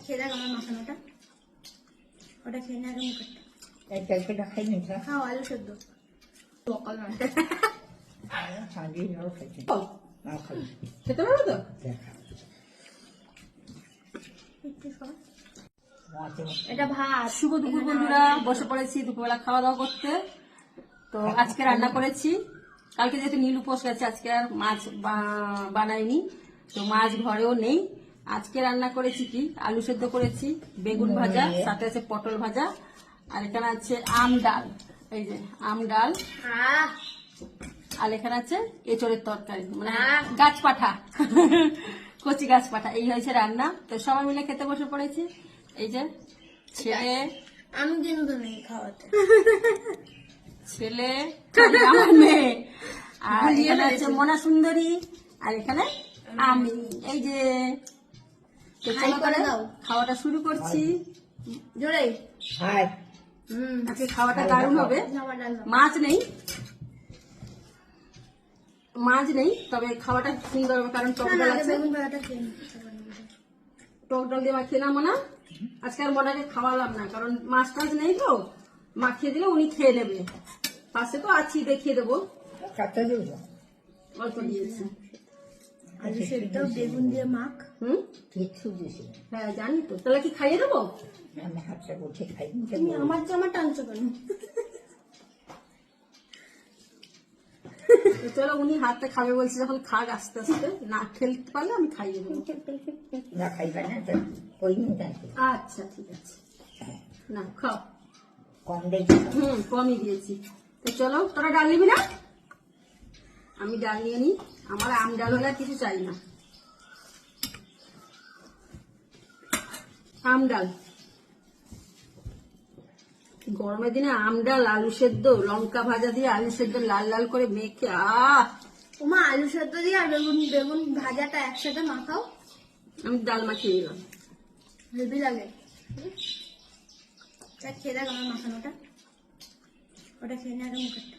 খেয়ে দেখ আমার মাখানোটা, ওটা খেয়ে নে আগে মুখেরটা। এই তরকারিটা খাই নি তো? খাও আলু সেদ্ধ, সকাল নয়। সাজিয়ে নাও খাইছি। না খাই। খেতে পারো তো? দেখা। একটু খাও। মাছে এটা ভাত। শুভ দুপুর বন্ধুরা, বসে পড়েছি দুপুরবেলা খাওয়া দাওয়া করতে। তো আজকে রান্না করেছি, কালকে যেহেতু নীল উপোস গেছে আজকে আর মাছ বানাইনি, তো মাছ ঘরেও নেই। আজকে রান্না করেছি কি, আলু সেদ্ধ করেছি, বেগুন ভাজা, সাথে আছে পটল ভাজা, আর এখানে আছে আম ডাল, এই যে আম ডাল, আহ, আর এখানে আছে এঁচড়ের তরকারি, মানে আহ। গাছ পাঠা, কচি গাছ পাঠা। এই হয়েছে রান্না। তো সবাই মিলে খেতে বসে পড়েছি। এই যে ছেলে, আমি কিন্তু নেই খাওয়াতে। ছেলে, আমার মেয়ে, আর এখানে আছে মনা সুন্দরী, আর এখানে আমি। এই যে তো হাই চলো করে তাহলে দাও। খাওয়াটা শুরু করছি। জোরে। খাই। আজকে খাওয়াটা দারুণ হবে। খাবার ডাল দাও। মাছ নেই, মাছ নেই, তবে খাওয়াটা সুন্দর হবে কারণ টক না, ডাল আগে আছে। বেগুন ভাজাটা খেয়ে নি। টক ডাল দিয়ে মাখিয়ে নাম না, আজকে আর মনাকে খাওয়ালাম না কারণ মাছ টাছ নেই, তো মাখিয়ে দিলে উনি খেয়ে নেবে। পাশে তো আছি, দেখিয়ে দেবো। কাটতে দেবো। অল্প দিয়েছি। আলু সেদ্ধ বেগুন দিয়ে মাখ। কিচ্ছু দিছি। হ্যাঁ জানি তো, তাহলে কি খাইয়ে দেবো? আমি হাতটা বসে খাই। তুমি আমার জামা টানছো কেন? তো চলো, উনি হাতটা খাবে বলছে যখন, খাক আস্তে আস্তে, না খেলতে পারলে আমি খাইয়ে দেবো। না খাইবা না তো ওই নিয়ে যাচ্ছি। আচ্ছা ঠিক আছে, না খাও। কম দেখি। কমই দিয়েছি। তো চলো, তোরা ডাল নিবি না? আমি ডাল নিয়ে নিই, আমার আম ডাল হলে আর কিছু চাই না। আম ডাল, গরমের দিনে আম ডাল, আলু সেদ্ধ, লঙ্কা ভাজা দিয়ে আলু সেদ্ধ লাল লাল করে মেখে, ওমা আলু সেদ্ধ দিয়ে আর বেগুন বেগুন ভাজাটা একসাথে মাখাও, আমি ডাল মাখিয়ে নিলাম। হেভি লাগে। খেয়ে দেখ আমার মাখানোটা, ওটা খেয়ে নে আগে মুখেরটা।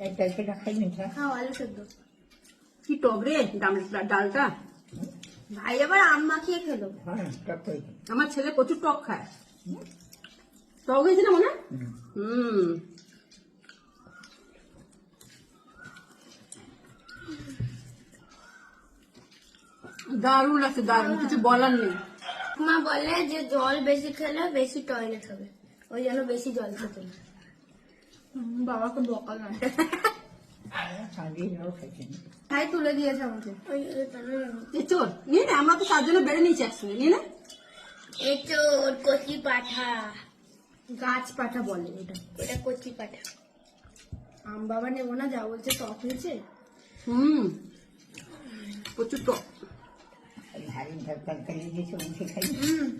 এই তরকারিটা খাই নি তো? খাও আলু সেদ্ধ। কি টক রে ডালটা। ভাই আবার আম মাখিয়ে খেলো। হ্যাঁ তরকারি। আমার ছেলে প্রচুর টক খায়। টক হয়েছে না মনে? দারুণ লাগছে, দারুণ, কিছু বলার নেই। মা বলে যে জল বেশি খেলে বেশি টয়লেট হবে, ওই জন্য বেশি জল খেতে না। বাবাকে বকাল না, সাজিয়ে নাও খাইছি। তাই তুলে দিয়েছে আমাকে। চোর নিয়ে নে, আমরা তো 4 জনে বেড়ে নিয়েছি একসঙ্গে, নিয়ে নে। এঁচোড়, কচি পাঠা, গাছ পাঠা বলে এটা। এটা কচি পাঠা। আম বাবা নেবো না, যা বলছে টক হয়েছে। প্রচুর টক। ভারী তরকারি দিয়েছে মুখে খাই।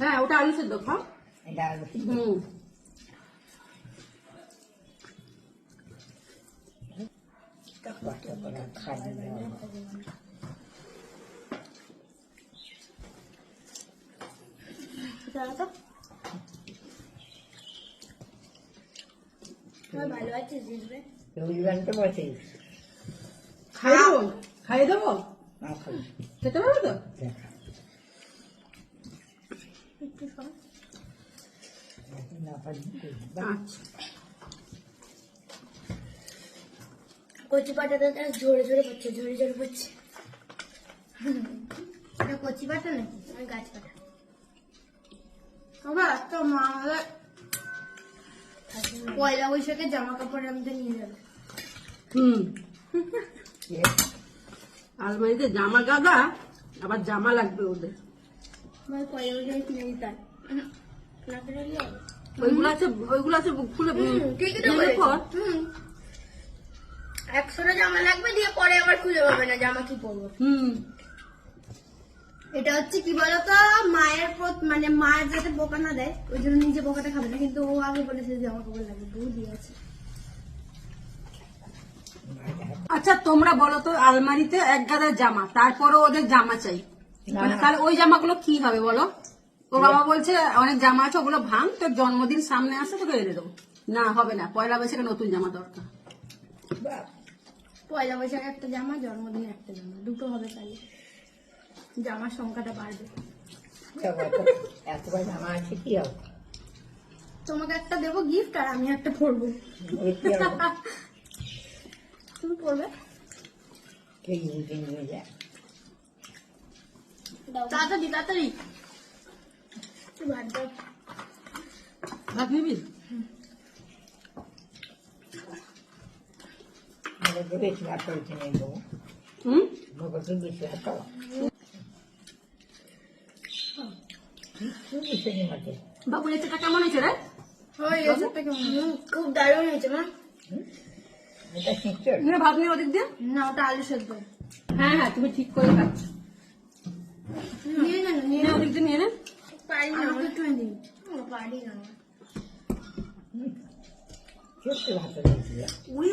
হ্যাঁ, ওটা আলু সেদ্ধ খাও। এটা আলু সিদ্ধ। কষ্ট করে খাই ভালো আছিস জিতবে? রবিবার তো বসে খাইয়ে দেবো। না খাই। খেতে পারো তো? দেখা। একটু খাও। না পারি। আচ্ছা, কচি পাটাটা ঝরে ঝরে পড়ছে, ঝরে ঝরে পড়ছে। এটা কচি পাটা নাকি আর গাছ পাটা? তো মা আমাদের পয়লা বৈশাখে জামা কাপড় আনতে নিয়ে যাবে। আলমারিতে জামা গাদা, আবার জামা লাগবে ওদের। পয়লা বৈশাখে কিনে দিতাম না, কিনে দিলে হবে? ওইগুলো আছে খুলে ঠিকই তো ভেঙে পর। বলেছিস। 100টা জামা লাগবে, দিয়ে পরে আবার খুঁজে পাবে না জামা কি পরবো। এটা হচ্ছে কি বলতো, মায়ের মানে মায়ের যাতে বোকা না দেয় ওই জন্য নিজে বোকাটা খাবে না, কিন্তু ও আগে বলেছে জামা কাপড় লাগবে, বউ দিয়েছে। আচ্ছা তোমরা বলো তো, আলমারিতে এক গাদা জামা, তারপরে ওদের জামা চাই, তাহলে ওই জামাগুলো কি হবে বলো? ওর বাবা বলছে অনেক জামা আছে, ওগুলো ভাঙ, তোর জন্মদিন সামনে আসে, তোকে এনে দেবো। না হবে না, পয়লা বৈশাখে নতুন জামা দরকার। পয়লা বৈশাখে একটা জামা, জন্মদিনে একটা জামা, দুটো হবে, তাহলে জামার সংখ্যাটা বাড়বে। এতবার জামা আছে কি হবে? তোমাকে একটা দেবো গিফট আর আমি একটা পরবো। ওই কি হবে? তুমি পরবে? ঠিক বুঝে নিয়ে যায়। তাড়াতাড়ি তাড়াতাড়ি তুই ভাত দাও। ভাত নিবি? মগজে বেশি ভাত হয়েছে নেই বাবু, হুম, মগজে বেশি ভাত খাওয়া কিছু বেশি নেই মাঠে। বাবুর এটাটা কেমন হয়েছে রে? খুব দারুণ হয়েছে মা। এটা শিখছর নিয়ে ভাত নিয়ে ওদিক দিয়ে। না ওটা আলু সেদ্ধ। হ্যাঁ হ্যাঁ, তুমি ঠিক করে খাচ্ছ। নিয়ে না নিয়ে নিয়ে ওদিক দিয়ে নিয়ে নে। পারি না আমাকে একটু দিন। পারি না সত্যি ভাত হয়েছিল। ওই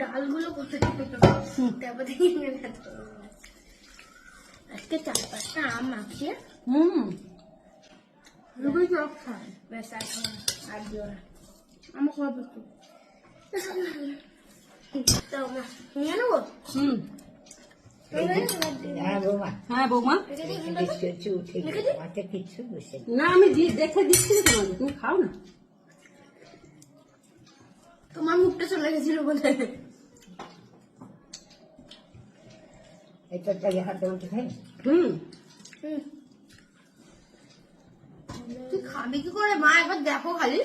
ডালগুলো কোথায় তারপর থেকে আজকে 4-5টা আম মাখিয়ে হুম, রুবি চপ খায় ব্যাস আর দিও না আমার খাওয়া একটু নিয়ে নেবো। হুম, হ্যাঁ বৌমা, হ্যাঁ বৌমা। কিছু উঠে মাঠে কিচ্ছু বসে নেই। না আমি দেখে দিচ্ছি না তোমাকে, তুমি খাও না। তোমার মুখটা চলে গেছিল বলে। এটা তাই হাতে উঠে খাই। হুম, তুই খাবি কি করে মা একবার দেখো খালি।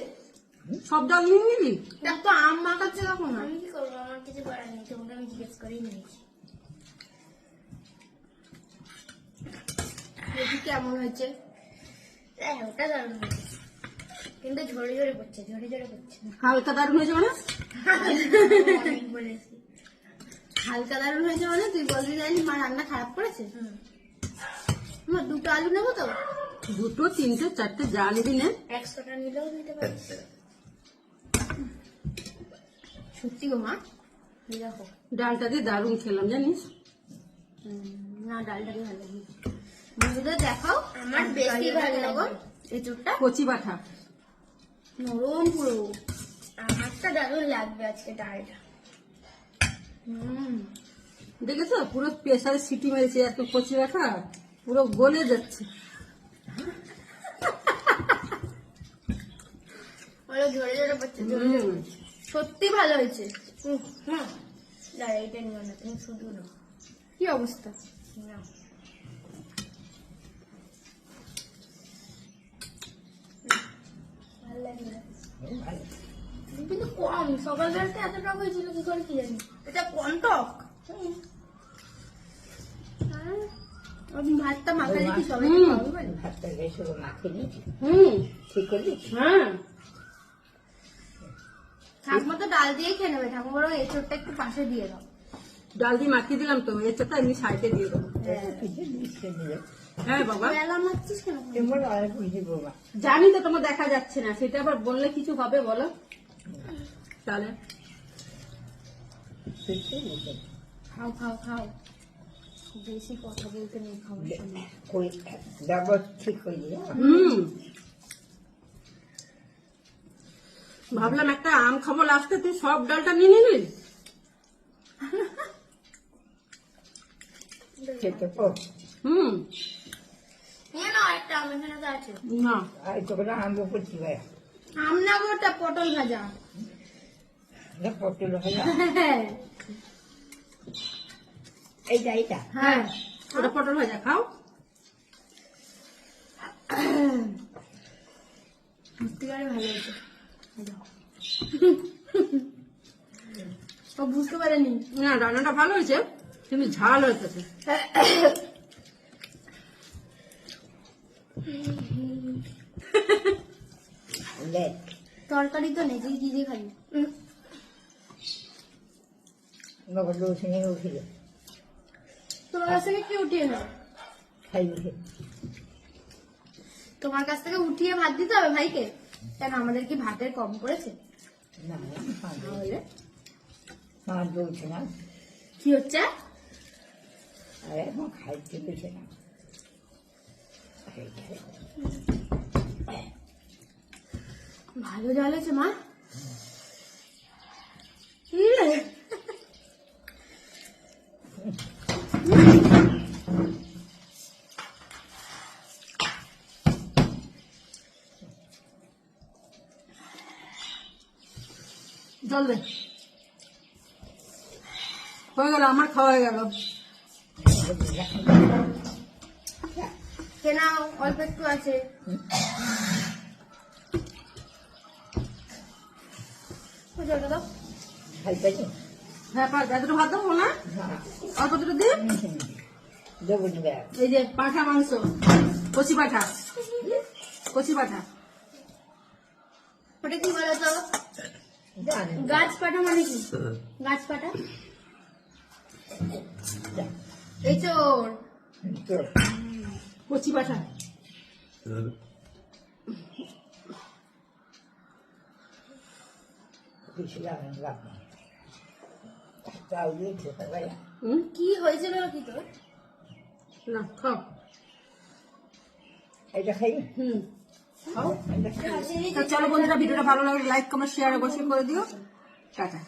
সব ডাল নিয়ে নিবি? দেখ তো আম মাখাচ্ছে কখন। আমি কি করবো আমার কিছু করার নেই, তোমাকে আমি জিজ্ঞেস করেই নিয়েছি। দেখি কেমন হয়েছে। ওটা দারুণ হয়েছে কিন্তু ঝরে ঝরে পড়ছে, ঝরে ঝরে পড়ছে না। হালকা দারুণ হয়েছে মানে? অনেক বলেছি হালকা দারুণ হয়েছে মানে তুই বলতে জানিস মা রান্না খারাপ করেছে। মা 2টো আলু নেবো তো? 2, 3, 4 যা নিবি নে। 100টা নিলেও নিতে পারিস। সত্যি গো মা, এই দেখো ডালটা দিয়ে দারুণ খেলাম জানিস। না ডালটা দিয়ে ভালো লাগে। বন্ধুদের দেখাও আমার বেশি ভালো লাগে এই চোরটা কচি পাঠা। নরম পুরো। আমারটা দারুণ লাগবে আজকে ডালটা। দেখেছো পুরো প্রেসারে সিটি মেরেছে, এত কচি পাঠা পুরো গলে যাচ্ছে। বলো ঝরে ঝরে পড়ছে, ঝরে ঝরে হুম, পড়ছে। সত্যি ভালো হয়েছে। দাঁড়া এটা নিও না, তুমি শুধু নাও। কি অবস্থা? নাও। ভালো লাগলো। ভালো। কিন্তু কম, সকালবেলাতে এত টক হয়েছিল কি করে কি জানি। এটা কম টক। আমি ভাতটা মাখালে কি সবাই খাওয়াবে বলো? ভাতটা বেশি মাখিয়ে নিয়েছি, হুম, ঠিক করে দিচ্ছি। হ্যাঁ ঠাকুমা তো ডাল দিয়ে খেয়ে নেবে, ঠাকুমা বরং এঁচোড়টা একটু পাশে দিয়ে দাও। ডাল দিয়ে মাখিয়ে দিলাম তো, এঁচোড়টা এমনি সাইডে দিয়ে দেবো। কিছু দিচ্ছে দিলে হ্যাঁ বাবা, বেলা মাখছিস কেন? তোমার আর বুঝি বৌমা। জানি তো তোমার দেখা যাচ্ছে না, সেটা আবার বললে কিছু হবে বলো তাহলে। কিছু বুঝে খাও খাও খাও, বেশি কথা বলতে নেই খাওয়ার সময়। কই ব্যবহার ঠিক করে দিয়ে হুম, ভাবলাম একটা আম খাবো লাস্টে, তুই সব ডালটা নিয়ে নিলি। খেতে পো। হুম, নিয়ে নাও একটা, আম এখানে তো আছে। না আর তোকে আনবো করছি ভাই, আম না গো, ওটা পটল ভাজা। পটল ভাজা এইটা এইটা। হ্যাঁ, ওটা পটল ভাজা খাও। সত্যিকারে ভালো হয়েছে। ও বুঝতে পারেনি। না রান্নাটা ভালো হয়েছে কিন্তু ঝাল হয়েছে। দেখ তরকারি তো নেই, তুই কি দিয়ে খাবি? নগদ উঠে নিয়ে উঠে যায় তোমার কাছ থেকে কি উঠিয়ে নাও? খাই উঠে তোমার কাছ থেকে উঠিয়ে ভাত দিতে হবে ভাইকে? কেন আমাদের কি ভাতের কম করেছে? না তাহলে আমার বলছে না, কি হচ্ছে? আর এখন খাইতে পেছে না। ভালো জল আছে মা। জল দে। হয়ে গেল, আমার খাওয়া হয়ে গেল। কেনাও অল্প একটু আছে। ওই জলটা দাও। খাই পাইছো? হ্যাঁ, এতটা ভাত দেবো না, অল্প দুটো দিই। দেবো দিবে। এই যে পাঁঠা মাংস, কচি পাঠা, কচি পাঠা। ওটা কি বলো তো? জানি। গাছ পাটা মানে কি? গাছ পাটা এই চোর। তোর কচি পাঠা। কিছু জানি না। তাও দিয়ে খেতে পারি। কি হয়েছিল কি তোর? না খাও। এটা খাই। খাও। তো চলো বন্ধুরা, ভিডিওটা ভালো লাগলে লাইক কমেন্ট শেয়ার অবশ্যই করে দিও। টাটা।